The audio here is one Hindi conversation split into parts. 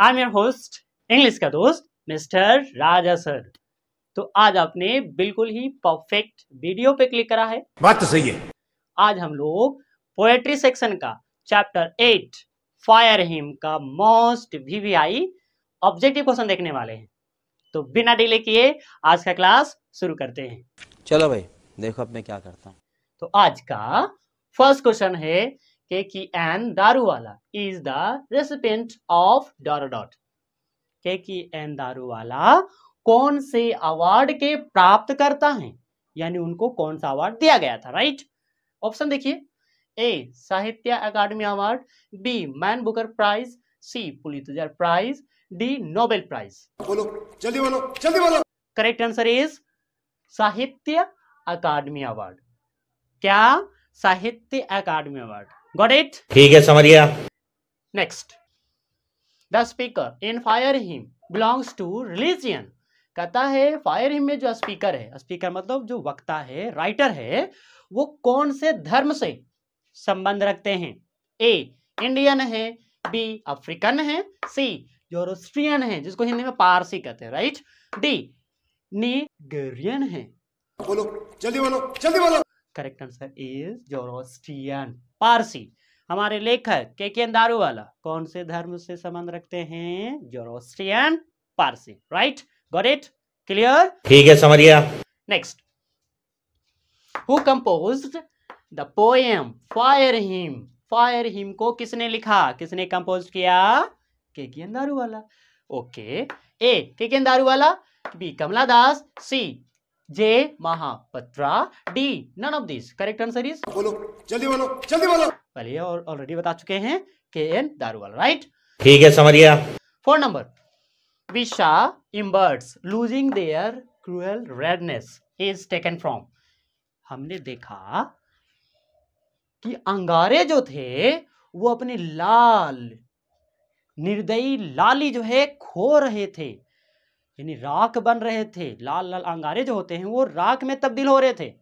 I am your host English का दोस्त मिस्टर राजा सर। तो आज आपने बिल्कुल ही परफेक्ट वीडियो पे क्लिक करा है। बात तो सही है। आज हम लोग पोएट्री सेक्शन का चैप्टर 8 फायर हिम का मोस्ट वीवीआई ऑब्जेक्टिव क्वेश्चन देखने वाले हैं। तो बिना डिले किए आज का क्लास शुरू करते हैं। चलो भाई देखो अब मैं क्या करता हूँ। तो आज का फर्स्ट क्वेश्चन है KKN Daruwalla is the recipient of dot dot. KKN Daruwalla कौन से अवार्ड के प्राप्त करता है, यानी उनको कौन सा अवार्ड दिया गया था। राइट, ऑप्शन देखिए। A Sahitya Akademi award, B Man Booker Prize, C Pulitzer Prize, D Nobel Prize. बोलो जल्दी बोलो जल्दी बोलो। करेक्ट आंसर इज साहित्य अकादमी अवार्ड। क्या? साहित्य अकादमी अवार्ड। Got it? ठीक है समझ गया। Next, the speaker in fire hymn belongs to religion. कहता है फायर हिम में जो स्पीकर है, स्पीकर मतलब जो वक्ता है, राइटर है, वो कौन से धर्म से संबंध रखते हैं। ए इंडियन है, बी अफ्रीकन है, सी जोरोस्ट्रियन है जिसको हिंदी में पारसी कहते हैं। राइट, डी नीगरियन है। बोलो जल्दी बोलो जल्दी बोलो। Correct answer is Zoroastrian, Parsi. हमारे लेखक KKN दारूवाला कौन से धर्म से संबंध रखते हैं? Zoroastrian, Parsi. Right, got it? Clear? ठीक है समझ गया। Next, who composed the poem fire hymn. Fire hymn को किसने लिखा, किसने कंपोज किया? KKN Daruwala. Okay, A KKN Daruwala, B Kamala Das, C J Mahapatra, D none of this. Correct answer is, बोलो जल्दी बोलो जल्दी बोलो। पहले और ऑलरेडी बता चुके हैं, KKN दारूवाला। राइट, ठीक है समझ गया। 4 नंबर, विशा embers losing their cruel redness is taken from. हमने देखा कि अंगारे जो थे वो अपनी लाल निर्दयी लाली जो है खो रहे थे, यानी राख बन रहे थे। लाल लाल अंगारे जो होते हैं वो राख में तब्दील हो रहे थे।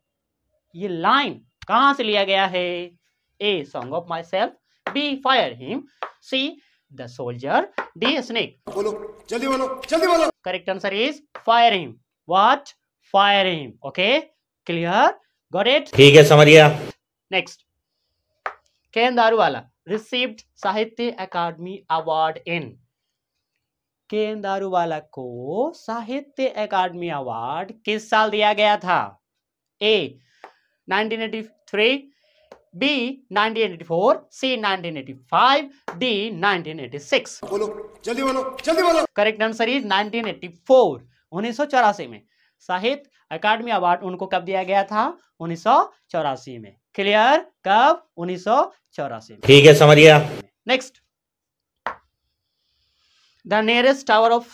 ये लाइन कहां से लिया गया है? A song of myself, B fire hymn, C the soldier, D snake. बोलो जल्दी बोलो जल्दी बोलो। Correct answer is fire hymn. What? Fire hymn. Okay, clear? Got it? ठीक है समझ गया। Next, KKN Daruwala received Sahitya Akademi award in. KKN Daruwala को साहित्य अकादमी अवार्ड किस साल दिया गया था? A 1983, B 1984, C 1985, D 1986। बोलो जल्दी बोलो जल्दी बोलो। करेक्ट आंसर इज 1984, 1984 में साहित्य अकादमी अवार्ड उनको कब दिया गया था? 1984 में। क्लियर? कब? 1984 में। ठीक है समझ गया। Next, the nearest tower of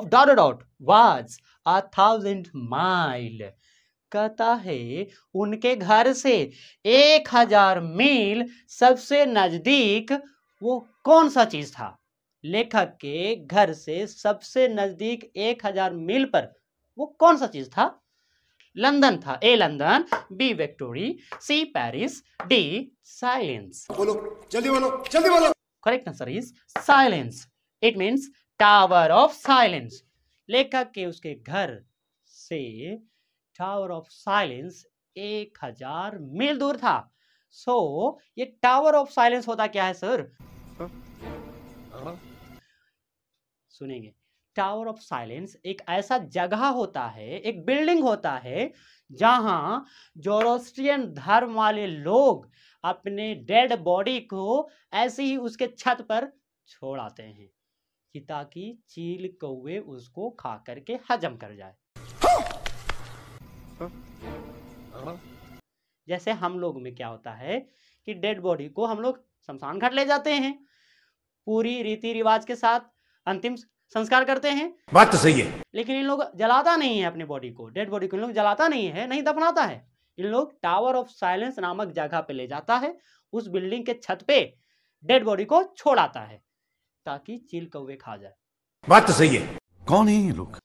dot dot dot was 1,000 mile। कहता है उनके घर से 1000 मील सबसे नजदीक वो कौन सा चीज था? लेखक के घर से सबसे नजदीक 1000 मील पर वो कौन सा चीज था? लंदन था। A London, B Victoria, C Paris, D silence. बोलो जल्दी बोलो जल्दी बोलो। Correct answer is silence. It means tower of silence. लेखक के उसके घर से टावर ऑफ साइलेंस 1000 मील दूर था। सो ये टावर ऑफ साइलेंस होता क्या है सर? सुनेंगे। टावर ऑफ साइलेंस एक ऐसा जगह होता है, एक बिल्डिंग होता है जहां जोरोस्ट्रियन धर्म वाले लोग अपने डेड बॉडी को ऐसे ही उसके छत पर छोड़ आते हैं कि ताकि चील कौवे उसको खा करके हजम कर जाए। जैसे हम लोग में क्या होता है कि डेड बॉडी को हम लोग शमशान घाट ले जाते हैं, पूरी रीति रिवाज के साथ अंतिम संस्कार करते हैं। बात तो सही है। लेकिन इन लोग जलाता नहीं है अपने बॉडी को, डेड बॉडी को इन लोग जलाता नहीं है, नहीं दफनाता है। इन लोग टावर ऑफ साइलेंस नामक जगह पे ले जाता है, उस बिल्डिंग के छत पे डेड बॉडी को छोड़ आता है ताकि चील कौवे खा जाए। बात तो सही है। कौन है ये लोग?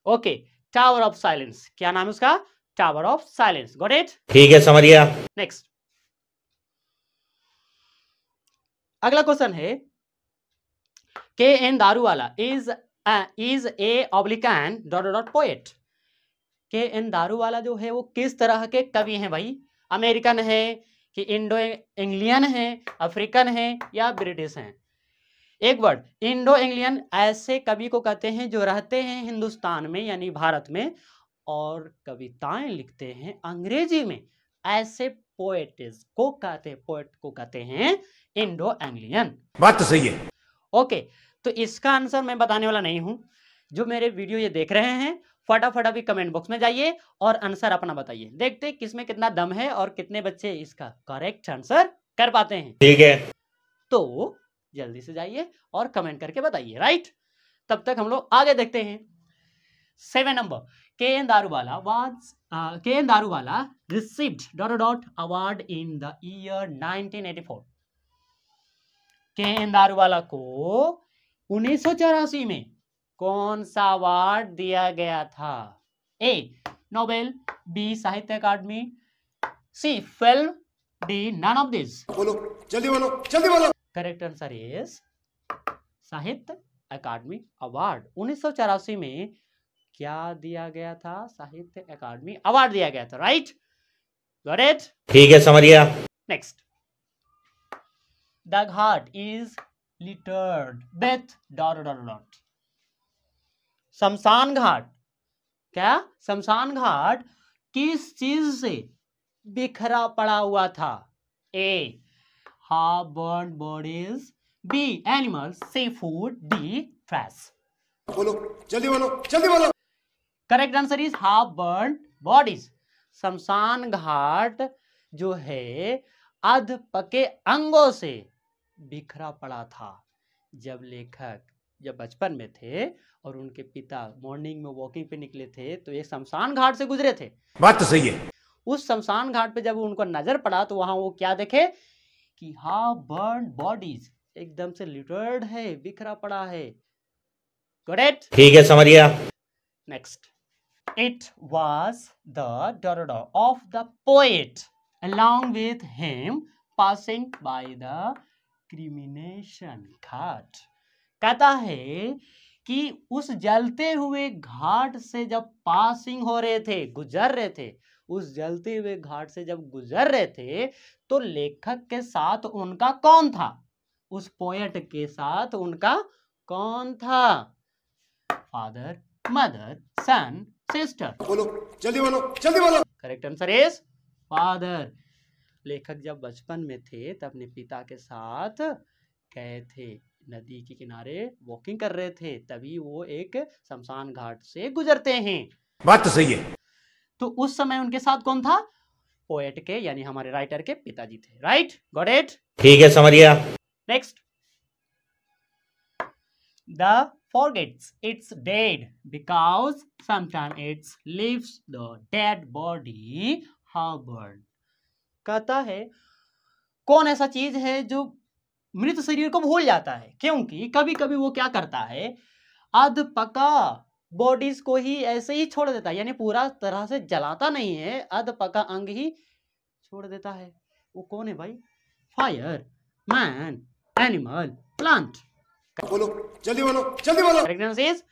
ओके, टावर ऑफ साइलेंस, क्या नाम है उसका? Tower of silence. Got it? ठीक है समझ गया। नेक्स्ट, अगला क्वेश्चन है K N Daruwalla is a ऑब्लिकन dot dot poet. K N Daruwalla जो है वो किस तरह के कवि हैं भाई? अमेरिकन है कि इंडो इंग्लियन है, अफ्रीकन है या ब्रिटिश हैं? एक वर्ड, इंडो इंग्लियन ऐसे कवि को कहते हैं जो रहते हैं हिंदुस्तान में यानी भारत में और कविताएं लिखते हैं अंग्रेजी में। ऐसे पोएट को कहते हैं इंडो एंग्लियन। बात तो सही है। ओके, तो इसका आंसर मैं बताने वाला नहीं हूं। जो मेरे वीडियो ये देख रहे हैं फटाफट अभी कमेंट बॉक्स में जाइए और आंसर अपना बताइए। देखते किसमें कितना दम है और कितने बच्चे इसका करेक्ट आंसर कर पाते हैं। ठीक है। तो जल्दी से जाइए और कमेंट करके बताइए, राइट? तब तक हम लोग आगे देखते हैं। 7 number, K N Daruwala received dot dot award in the year 1984। K N Daruwalla को 1984 में कौन सा अवार्ड दिया गया था? ए Nobel, B Sahitya Akademi, C film, D none of this. बोलो जल्दी बोलो, जल्दी बोलो। करेक्ट आंसर इज साहित्य अकादमी अवार्ड। 1984 में क्या दिया गया था? साहित्य अकादमी अवार्ड दिया गया था, राइट? Got it? ठीक है, समझ गया। Next, the Ghat is littered with dot dot dot. शमशान घाट, क्या शमशान घाट किस चीज से बिखरा पड़ा हुआ था? A half burn bodies, B animals, C food, D trash. बोलो जल्दी बोलो, जल्दी बोलो। Correct answer is half burn bodies. शमशान घाट जो है अध पके अंगों से बिखरा पड़ा था। जब लेखक जब बचपन में थे और उनके पिता मॉर्निंग में वॉकिंग पे निकले थे तो एक शमशान घाट से गुजरे थे। बात तो सही है। उस शमशान घाट पे जब उनको नजर पड़ा तो वहां वो क्या देखे कि हाफ बर्न बॉडीज एकदम से लिटर्ड है, बिखरा पड़ा है। Got it? ठीक है, समझ गया। Next, it was the dot of the poet along with him passing by the क्रिमिनेशन घाट। कहता है कि उस जलते हुए घाट से जब पासिंग हो रहे थे, गुजर रहे थे, उस जलते हुए घाट से जब गुजर रहे थे तो लेखक के साथ उनका कौन था? उस पोएट के साथ उनका कौन था? फादर, मदर, सन, सिस्टर। बोलो जल्दी बोलो, जल्दी बोलो। Correct answer is father. लेखक जब बचपन में थे तब अपने पिता के साथ गए थे, नदी के किनारे वॉकिंग कर रहे थे, तभी वो एक शमशान घाट से गुजरते हैं। बात तो सही है। तो उस समय उनके साथ कौन था? पोएट के यानी हमारे राइटर के पिताजी थे, राइट? Got it? ठीक है, समझ गया। Next, the forgets its dead because sometimes it leaves the dead body harbored। कहता है कौन ऐसा चीज है जो मृत शरीर को भूल जाता है, क्योंकि कभी कभी वो क्या करता है अध पका बॉडीज को ही ऐसे ही छोड़ देता है, यानी पूरा तरह से जलाता नहीं है, अध पका अंग ही छोड़ देता है। वो कौन है भाई? Fire, man, animal, plant. बोलो जल्दी बोलो, जल्दी बोलो। Correct answer is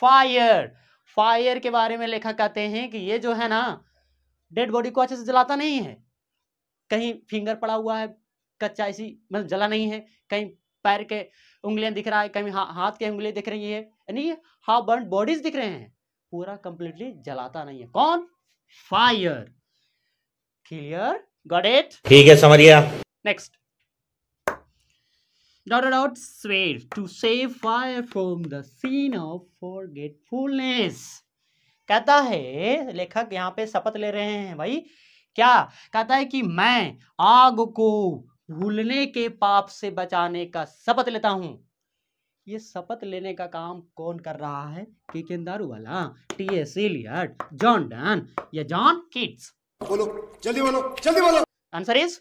fire. Fire के बारे में लेखक कहते हैं कि ये जो है ना डेड बॉडी को अच्छे से जलाता नहीं है, कहीं फिंगर पड़ा हुआ है कच्चा, ऐसी मतलब जला नहीं है, कहीं पैर के उंगलियां दिख रहा है, कहीं हाथ के उंगलियां दिख रही है, यानी हाफ बर्न बॉडीज दिख रहे हैं, पूरा कंप्लीटली जलाता नहीं है। कौन? फायर। क्लियर? Got it? ठीक है, समझ गया। Next, dot swear to save fire from the scene of forgetfulness। कहता है लेखक यहाँ पे शपथ ले रहे हैं भाई, क्या कहता है कि मैं आग को भूलने के पाप से बचाने का शपथ लेता हूं। ये शपथ लेने का काम कौन कर रहा है? K Daruwala, T S. Eliot, John Donne या जॉन कीट्स? बोलो जल्दी बोलो, जल्दी बोलो। आंसर इज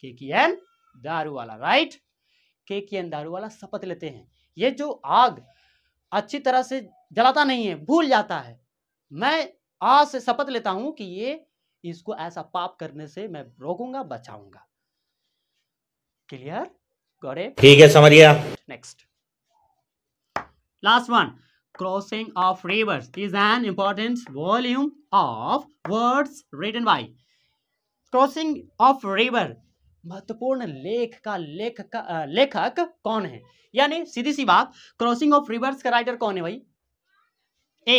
के दारूवाला, राइट? के दारूवाला शपथ लेते हैं ये जो आग अच्छी तरह से जलाता नहीं है, भूल जाता है, मैं आज से शपथ लेता हूं कि ये इसको ऐसा पाप करने से मैं रोकूंगा, बचाऊंगा। क्लियर? Got it? ठीक है, समझ गया। Next. Last one. Crossing of rivers is an important volume of words written by. Crossing of river महत्वपूर्ण लेखक कौन है? यानी सीधी सी बात, क्रॉसिंग ऑफ रिवर्स का राइटर कौन है भाई? ए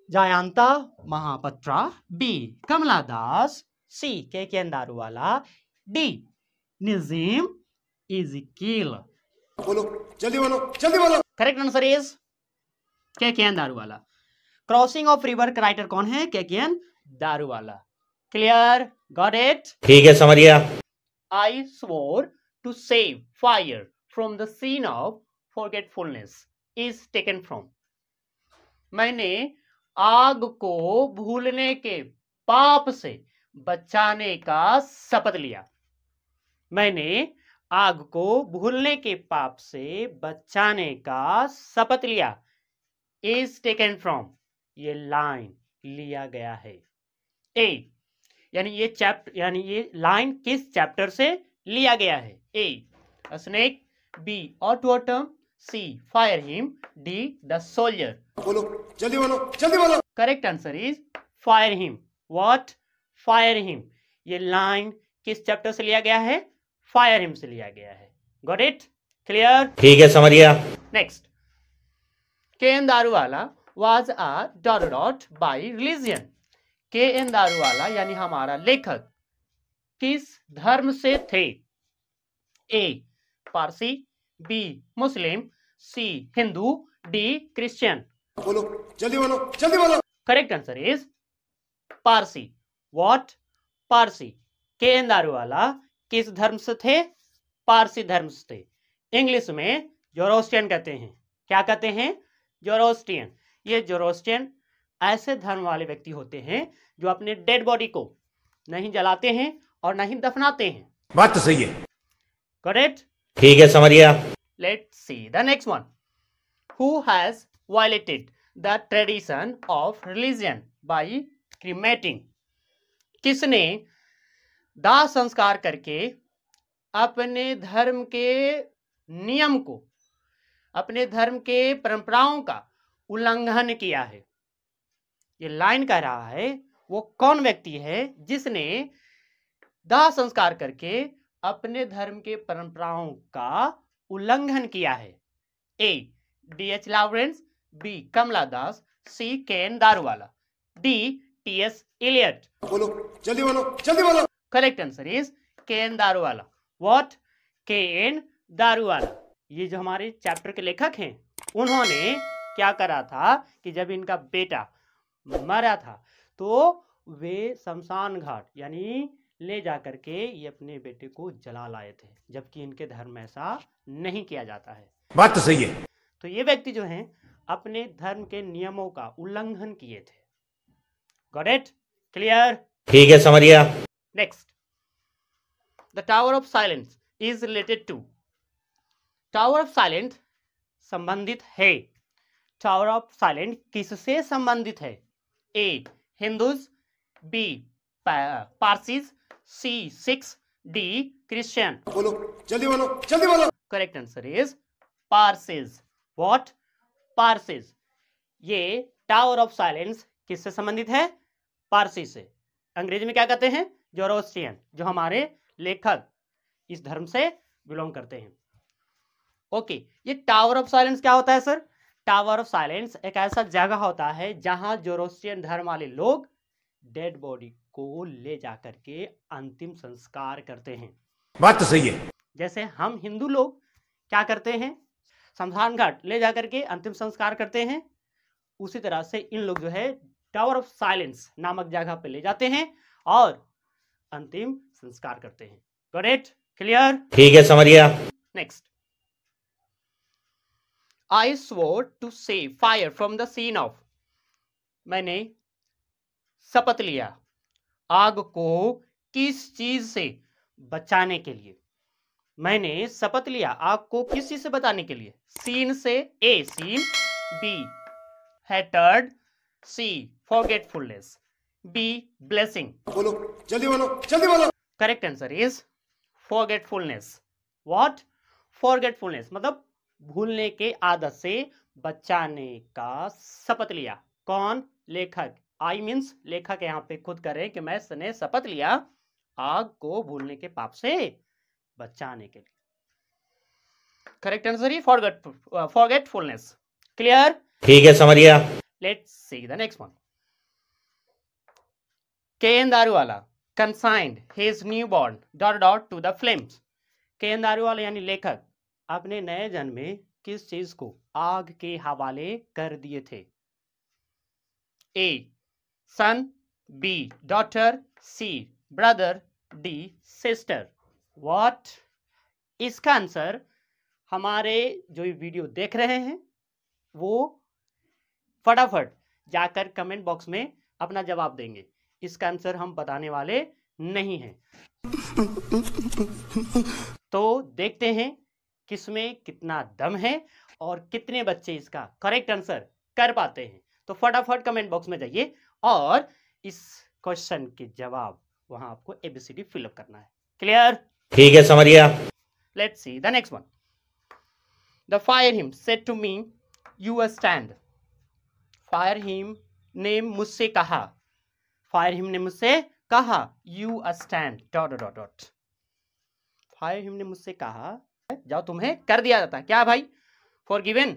जयंता महापात्रा, बी कमला दास, सी के दारूवाला, डी नजीम इज़कील. बोलो जल्दी बोलो जल्दी बोलो. करेक्ट आंसर इज के दारूवाला. क्रॉसिंग ऑफ रिवर का राइटर कौन है? K Daruwalla. Clear? Got it? ठीक है, समझ गया. I swore to save fire from the scene of forgetfulness is taken from. मैंने आग को भूलने के पाप से बचाने का शपथ लिया. मैंने आग को भूलने के पाप से बचाने का शपथ लिया. is taken from, ये लाइन लिया गया है. ए यानी ये लाइन किस चैप्टर से लिया गया है? A snake, B autumn, C fire hymn, D the soldier. बोलो जल्दी बोलो जल्दी बोलो. Correct answer is fire hymn. What? Fire hymn. ये लाइन किस चैप्टर से लिया गया है? फायर हिम से लिया गया है. Got it? क्लियर? ठीक है, समझ गया. Next. K. N.. Daruwalla was a dot by religion. K. N.. Daruwalla यानी हमारा लेखक किस धर्म से थे? ए पारसी, बी मुस्लिम, सी हिंदू, डी क्रिश्चियन. बोलो जल्दी बोलो जल्दी बोलो. Correct answer is Parsi. What? Parsi. K. N.. Daruwalla किस धर्म से थे? पारसी धर्म से थे. इंग्लिश में जोरोस्ट्रियन कहते हैं. क्या कहते हैं? जोरोस्ट्रियन. ये जोरोस्ट्रियन ऐसे धर्म वाले व्यक्ति होते हैं जो अपने डेड बॉडी को नहीं जलाते हैं और नहीं दफनाते हैं. बात तो सही है. करेक्ट? ठीक है, समझ गया. Let's see the next one. Who has violated the tradition of religion by cremating. किसने दाह संस्कार करके अपने धर्म के नियम को, अपने धर्म के परंपराओं का उल्लंघन किया है? ये लाइन कह रहा है वो कौन व्यक्ति है जिसने दाह संस्कार करके अपने धर्म के परंपराओं का उल्लंघन किया है? A D H. Lawrence, B Kamala Das, C K N. Daruwalla, D T S. Eliot. बोलो जल्दी बोलो जल्दी बोलो. Correct answer is K N. Daruwalla. What? K N. Daruwalla. ये जो हमारे चैप्टर के लेखक हैं, उन्होंने क्या करा था कि जब इनका बेटा मरा था तो वे शमशान घाट यानी ले जा करके ये अपने बेटे को जला लाए थे, जबकि इनके धर्म में ऐसा नहीं किया जाता है. बात तो सही है. तो ये व्यक्ति जो हैं अपने धर्म के नियमों का उल्लंघन किए थे. Got it? क्लियर? ठीक है, समझ गया. Next. The tower of silence is related to. Tower of silence संबंधित है. टावर ऑफ साइलेंस किससे संबंधित है? A Hindus, B Parsis, C Sikhs, D Christian. बोलो जल्दी बोलो जल्दी बोलो. Correct answer is Parsis. What? Parsis. ये टावर ऑफ साइलेंस किससे संबंधित है? पारसी से. अंग्रेजी में क्या कहते हैं? जोरोस्ट्रियन, जो हमारे लेखक इस धर्म से बिलोंग करते हैं. ओके, ये टावर ऑफ साइलेंस क्या होता है सर? टावर ऑफ साइलेंस एक ऐसा जगह होता है जहां जोरोस्ट्रियन धर्म वाले लोग डेड बॉडी को ले जाकर के अंतिम संस्कार करते हैं. बात तो सही है. जैसे हम हिंदू लोग क्या करते हैं? शमशान घाट ले जाकर के अंतिम संस्कार करते हैं, उसी तरह से इन लोग जो है टावर ऑफ साइलेंस नामक जगह पे ले जाते हैं और अंतिम संस्कार करते हैं. करेक्ट? क्लियर? ठीक है, समझ गया. Next. I swore to save fire from the scene of. मैंने शपथ लिया आग को किस चीज से बचाने के लिए. मैंने शपथ लिया आग को किस चीज से बचाने के लिए? सीन से. ए सीन, बी हैटर्ड, सी फॉरगेटफुलनेस, बी ब्लेसिंग. बोलो जल्दी बोलो जल्दी बोलो. Correct answer is forgetfulness. What? Forgetfulness मतलब भूलने के आदत से बचाने का शपथ लिया। कौन? लेखक। आई मीन्स लेखक यहाँ पे खुद करे कि मैंने शपथ लिया आग को भूलने के पाप से बचाने के लिए। करेक्ट आंसर ही फॉरगेटफुलनेस। क्लियर? ठीक है, समझ गया। Let's see the next one. K. N.. Daruwalla consigned his newborn ... to the flames. K. N.. Daruwalla यानी लेखक अपने नए जन्म में किस चीज को आग के हवाले कर दिए थे? A son, B daughter, C brother, D sister. What? इसका आंसर हमारे जो वीडियो देख रहे हैं वो फटाफट जाकर कमेंट बॉक्स में अपना जवाब देंगे। इसका आंसर हम बताने वाले नहीं हैं। तो देखते हैं किसमें कितना दम है और कितने बच्चे इसका करेक्ट आंसर कर पाते हैं। तो फटाफट कमेंट बॉक्स में जाइए और इस क्वेश्चन के जवाब वहां आपको एबीसीडी फिलअप करना है। क्लियर? ठीक है, समझ गया। Let's see the next one. The fire hymn said to me you stand. Fire hymn ने मुझसे कहा, फायर हिम ने मुझसे कहा यू स्टैंड ... फायर हिम ने मुझसे कहा जाओ तुम्हें कर दिया जाता है। क्या भाई? Forgiven,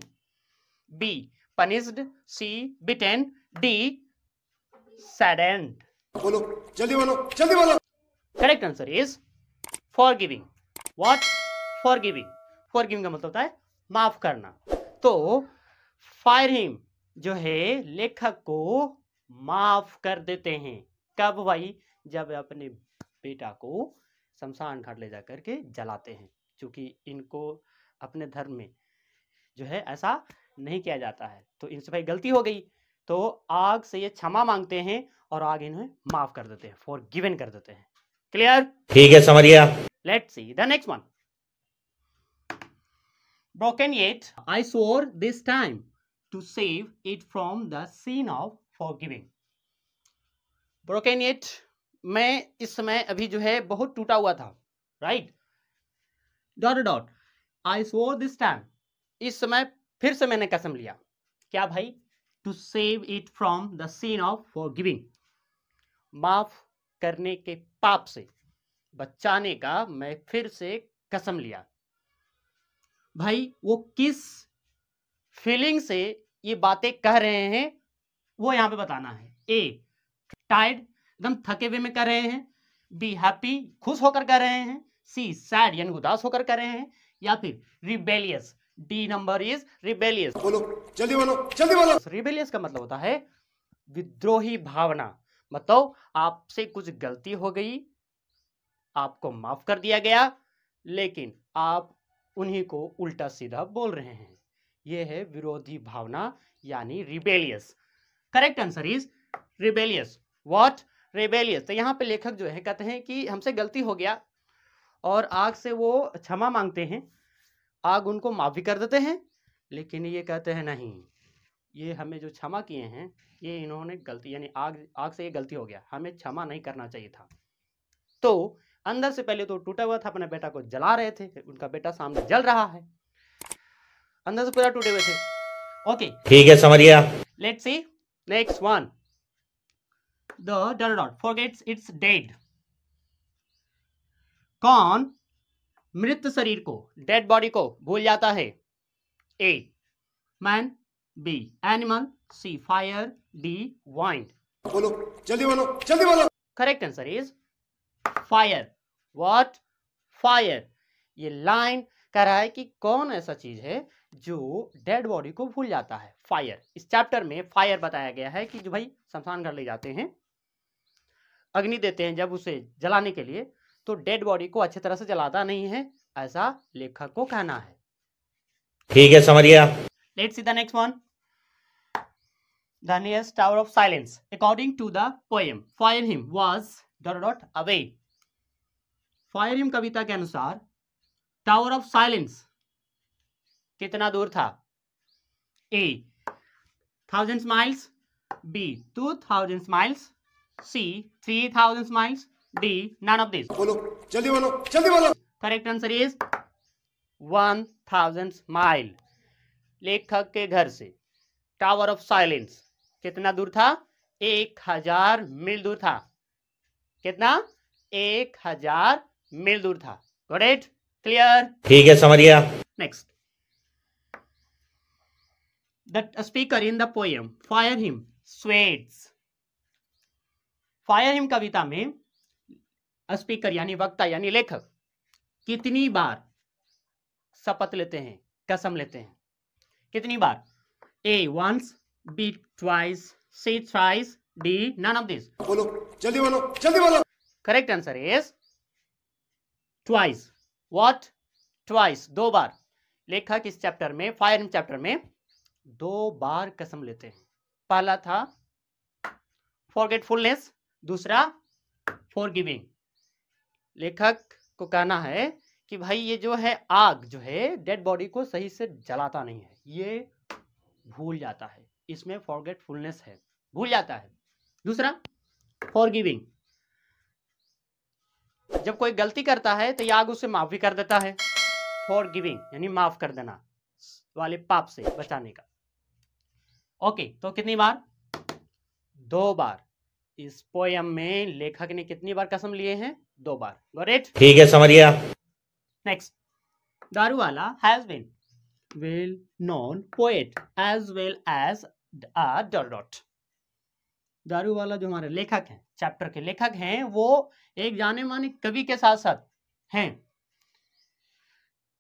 B punished, C bitten, D saddened. बोलो जल्दी बोलो, जल्दी बोलो। Correct answer is forgiving. What? Forgiving. Forgiving का मतलब होता है माफ करना। तो फायर हिम जो है लेखक को माफ कर देते हैं। कब भाई? जब अपने बेटा को शमशान घाट ले जाकर के जलाते हैं। क्योंकि इनको अपने धर्म में जो है ऐसा नहीं किया जाता है, तो इनसे भाई गलती हो गई, तो आग से ये क्षमा मांगते हैं और आग इन्हें माफ कर देते हैं, फॉरगिवन कर देते हैं। क्लियर? ठीक है, समझ गया। Let's see the next one. Broken yet I swore this time to save it from the sin of forgiving. Broken yet मैं इस समय अभी जो है बहुत टूटा हुआ था, right? Dot I swore this time, इस समय फिर से मैंने कसम लिया। क्या भाई? To save it from the sin of forgiving, माफ करने के पाप से बचाने का मैं फिर से कसम लिया। भाई वो किस फीलिंग से ये बातें कह रहे हैं वो यहां पे बताना है। ए टायर्ड, एकदम थके हुए में कर रहे हैं, बी हैप्पी, खुश होकर कर रहे हैं, सी सैड यानी उदास होकर कर रहे हैं, या फिर rebellious, D number is rebellious. बोलो जल्दी बोलो, जल्दी बोलो। रिबेलियस का मतलब होता है विद्रोही भावना। मतलब आपसे कुछ गलती हो गई, आपको माफ कर दिया गया, लेकिन आप उन्हीं को उल्टा सीधा बोल रहे हैं। यह है विरोधी भावना यानी rebellious. Correct answer is rebellious. What? Rebellious. तो यहाँ पे लेखक जो है कहते हैं कि हमसे गलती हो गया और आग से वो क्षमा मांगते हैं, आग उनको माफ भी कर देते हैं, लेकिन ये कहते हैं नहीं, ये हमें जो क्षमा किए हैं ये इन्होंने गलती यानी आग से ये गलती हो गया, हमें क्षमा नहीं करना चाहिए था। तो अंदर से पहले तो टूटा हुआ था, अपने बेटा को जला रहे थे, उनका बेटा सामने जल रहा है, अंदर से पूरा टूटे हुए थे। ओके, ठीक है, समझ गया। Let's C next one. The forgets it's dead. कौन मृत शरीर को, डेड बॉडी को भूल जाता है? A man, B animal, C fire, D wind. बोलो जल्दी बोलो, जल्दी बोलो। Correct answer is fire. What? Fire. ये लाइन कह रहा है कि कौन ऐसा चीज है जो डेड बॉडी को भूल जाता है? फायर। इस चैप्टर में फायर बताया गया है कि जो भाई शमशान घर ले जाते हैं, अग्नि देते हैं जब उसे जलाने के लिए, तो डेड बॉडी को अच्छी तरह से जलाता नहीं है, ऐसा लेखक को कहना है। ठीक है, समझ गया। Let's see the next one. The nearest tower of silence according to the poem fire hymn was ... away. Fire hymn कविता के अनुसार टावर ऑफ साइलेंस कितना दूर था? A 1000 miles, B 2000 miles, C 3000 miles, D none of this. बोलो जल्दी बोलो, जल्दी बोलो। Correct answer is 1000 mile. लेखक के घर से टावर ऑफ साइलेंस कितना दूर था? 1000 मील दूर था। कितना? 1000 मील दूर था। Got it? क्लियर? ठीक है, समझ गया। Next, the speaker in the poem fire hymn sweats. Fire hymn कविता में स्पीकर यानी वक्ता यानी लेखक कितनी बार शपथ लेते हैं, कसम लेते हैं? कितनी बार? A once, B twice, C thrice, D none of these. बोलो, जल्दी बोलो, जल्दी बोलो। Correct answer is twice. What? Twice. 2 बार। लेखक इस चैप्टर में, फायर हिम चैप्टर में 2 बार कसम लेते हैं। पहला था फॉरगेटफुलनेस, दूसरा फॉरगिविंग। लेखक को कहना है कि भाई ये जो है आग जो है डेड बॉडी को सही से जलाता नहीं है, ये भूल जाता है, इसमें फॉरगेटफुलनेस है, भूल जाता है। दूसरा फॉरगिविंग, जब कोई गलती करता है तो ये आग उसे माफ भी कर देता है। फॉरगिविंग यानी माफ कर देना, वाले पाप से बचाने का। ओके, तो कितनी बार? 2 बार। इस पोयम में लेखक ने कितनी बार कसम लिए हैं? 2 बार। Got it? ठीक है, समझ गया। Next, Daruwala has been well known poet as well as a dot. Daruwala जो हमारे लेखक हैं, चैप्टर के लेखक हैं, वो एक जाने माने कवि के साथ साथ हैं।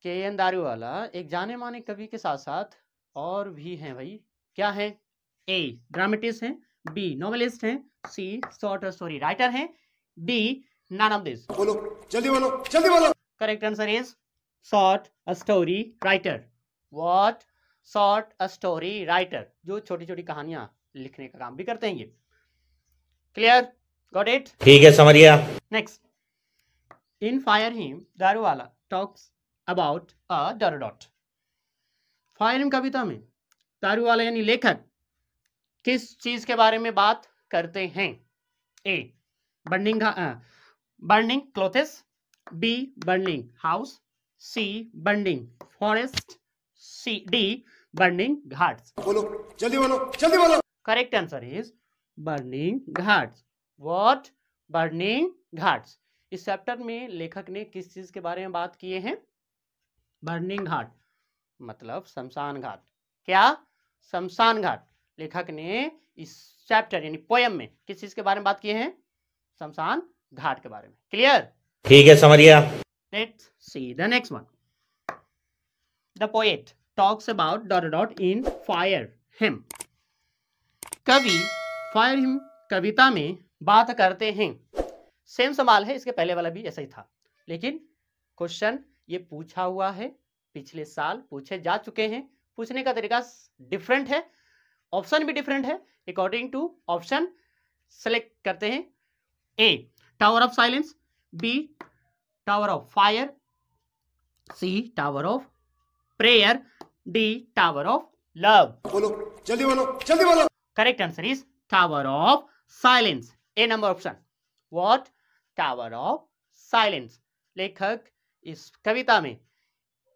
के एन दारूवाला एक जाने माने कवि के साथ साथ और भी हैं भाई। क्या है? ए ड्रामेटिस्ट हैं, बी नॉवेलिस्ट हैं, सी शॉर्ट स्टोरी राइटर हैं, डी नन ऑफ दिस। बोलो, जल्दी बोलो, जल्दी बोलो। Correct answer is short story writer. What? Short story writer, जो छोटी छोटी कहानियां लिखने का काम भी करते हैं ये। क्लियर? Got it? ठीक है, समझ गया। Next, in fire hymn Daruwalla talks about a dot. Fire hymn कविता में दारूवाला यानी लेखक किस चीज के बारे में बात करते हैं? A burning clothes, B burning house, C burning forest, C D burning ghats. बोलो, जल्दी बोलो, जल्दी बोलो। Correct answer is burning ghats. What? Burning ghats. इस चैप्टर में लेखक ने किस चीज के बारे में बात किए हैं? बर्निंग घाट मतलब शमशान घाट। क्या? शमशान घाट। लेखक ने इस चैप्टर यानी पोयम में किस चीज के बारे में बात किए हैं? शमशान घाट के बारे में। क्लियर? ठीक है, समझ गया। Let's see the next one. The poet talks about dot in fire him. कवि फायर हिम कविता में बात करते हैं। सेम सवाल है, इसके पहले वाला भी ऐसा ही था, लेकिन क्वेश्चन ये पूछा हुआ है, पिछले साल पूछे जा चुके हैं। पूछने का तरीका डिफरेंट है, ऑप्शन भी डिफरेंट है। अकॉर्डिंग टू ऑप्शन सेलेक्ट करते हैं। A tower of silence, B tower of fire, C tower of prayer, D tower of love. बोलो, जल्दी बोलो, जल्दी बोलो। Correct answer is tower of silence. A number option. What? Tower of silence. लेखक इस कविता में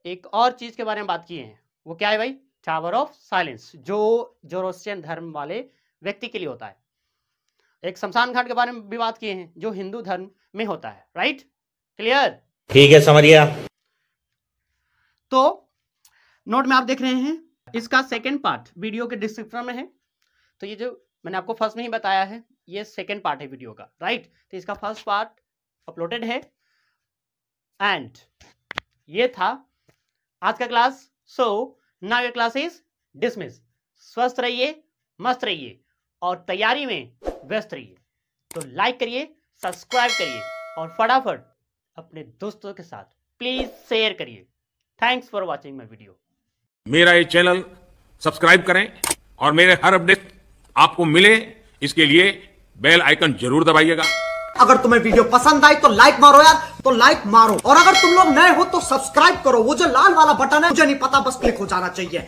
एक और चीज के बारे में बात किए हैं। वो क्या है भाई? टावर ऑफ साइलेंस, जो जोरोस्ट्रियन धर्म वाले व्यक्ति के लिए होता है। एक शमशान घाट के बारे में भी बात किए हैं, जो हिंदू धर्म में होता है। राइट? क्लियर? ठीक है, समझ गया। तो नोट में आप देख रहे हैं, इसका सेकंड पार्ट वीडियो के डिस्क्रिप्शन में है। तो ये जो मैंने आपको फर्स्ट में ही बताया है, ये सेकंड पार्ट है वीडियो का। राइट? तो इसका फर्स्ट पार्ट अपलोडेड है एंड ये था आज का class. So now your class is dismiss. स्वस्थ रहिए, मस्त रहिए और तैयारी में व्यस्त रहिए। तो लाइक करिए, सब्सक्राइब करिए और फटाफट अपने दोस्तों के साथ प्लीज शेयर करिए। Thanks for watching my video. मेरा ये चैनल सब्सक्राइब करें और मेरे हर अपडेट आपको मिले, इसके लिए बेल आइकन जरूर दबाइएगा। अगर तुम्हें वीडियो पसंद आई तो लाइक मारो यार, तो लाइक मारो। और अगर तुम लोग नए हो तो सब्सक्राइब करो। वो जो लाल वाला बटन है, मुझे नहीं पता, बस क्लिक हो जाना चाहिए।